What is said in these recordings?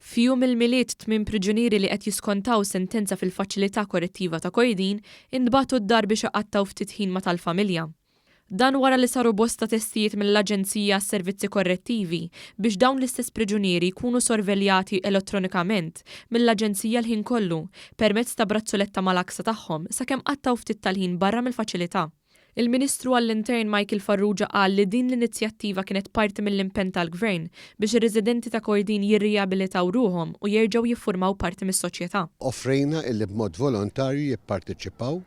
F'jum il-miliet 8 priġunieri li qed jiskontaw sentenza fil-faċilità korrettiva ta' Kojdin intbagħtu d-dar biex iqattaw ftit ħin ma' tal-familja. Dan wara li saru bosta testijiet mill-Aġenzija għas-Servizzi Korrettivi biex dawn l-istess priġunieri jkunu sorveljati elettronikament mill-Aġenzija l-ħin kollu permezz ta' brazzoletta mal-aksa tagħhom sakemm qattaw ftit tal-ħin barra mill-faċilità. Il-Ministru għall-Intern Michael Farrugia qal li din l-inizjattiva kienet parti mill-impenn tal-Gvern biex ir-residenti ta' Kojdin jirrijabilitaw ruhom u jerġgħu jiffurmaw parti mis-soċjetà. Offrejna illi b'mod volontarju jipparteċipaw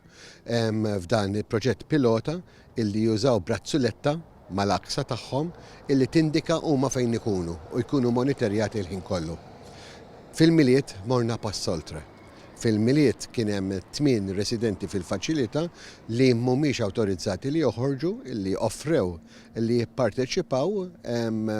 f'dan il-proġett pilota illi jużaw brazzuletta mal-aksa tagħhom illi tindika huma fejn ikunu u jkunu monitorjati l-ħin kollu. Fil-miliet morna pass oltre. Fil-miliet kien hemm 8 residenti fil-faċilità li mhumiex awtorizzati li joħorġu, li offrew li jipparteċipaw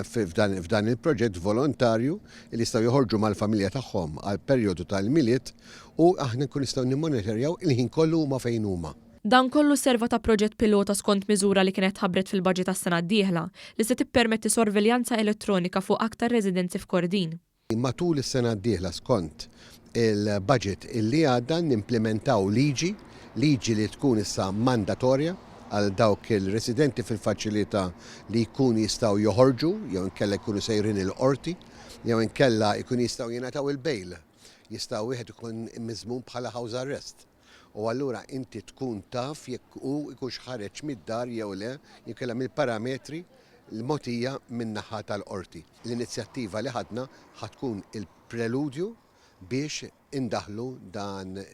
f'dan il-proġett volontarju li jistgħu joħorġu mal-familja tagħhom għal perjodu tal-miliet u aħna nkun nistgħu nimmonitorjaw il-ħin kollu huma fejn huma. Dan kollu serva ta' proġett pilota skont miżura li kienet ħabbret fil-baġġet tas-sena d-dieħla li se tippermetti sorveljanza elettronika fuq aktar residenzi f'Kordin. Matul is-sena d-dieħla skont il-budget illi għadda nimplementaw liġi li tkun issa mandatorja għal dawk il-residenti fil-faċilità li jkunu jistgħu joħorġu jew inkella jkunu sejrin il-qorti jew inkella jkunu jistgħu jingħataw il-bejl. Jistgħu wieħed ikun miżmum bħala house arrest. U allura inti tkun taf jekk hu jkunx ħareġ mid-dar jew le jinkella mill-parametri l-mogħtija min-naħa tal-qorti. L-inizjattiva li ħadna ħatkun il-preludju biex indaħlu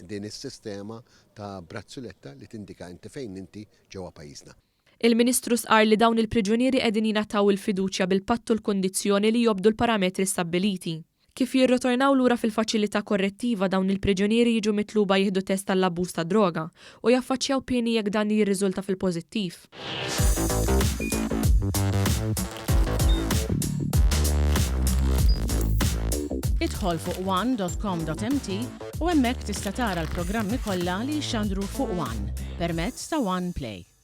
din is-sistema ta' brazzuletta li tindika inti fejn inti ġewwa pajjiżna. Il-Ministru sqar li dawn il-priġunieri qegħdin jingħataw il-fiduċja bil-pattu l-kundizzjoni li jobdu l-parametri stabbiliti. Kif jirritornaw lura fil-faċilità korrettiva dawn il-priġunieri jiġu mitluba jieħdu test tal-abbuż ta' droga u jaffaċċjaw pieni jekk dan jirriżulta fil-pożittiv. Idħol fuq one.com.mt u hemmhekk tista' tara l-programmi kollha li jxandru fuq One permezz ta' One Play.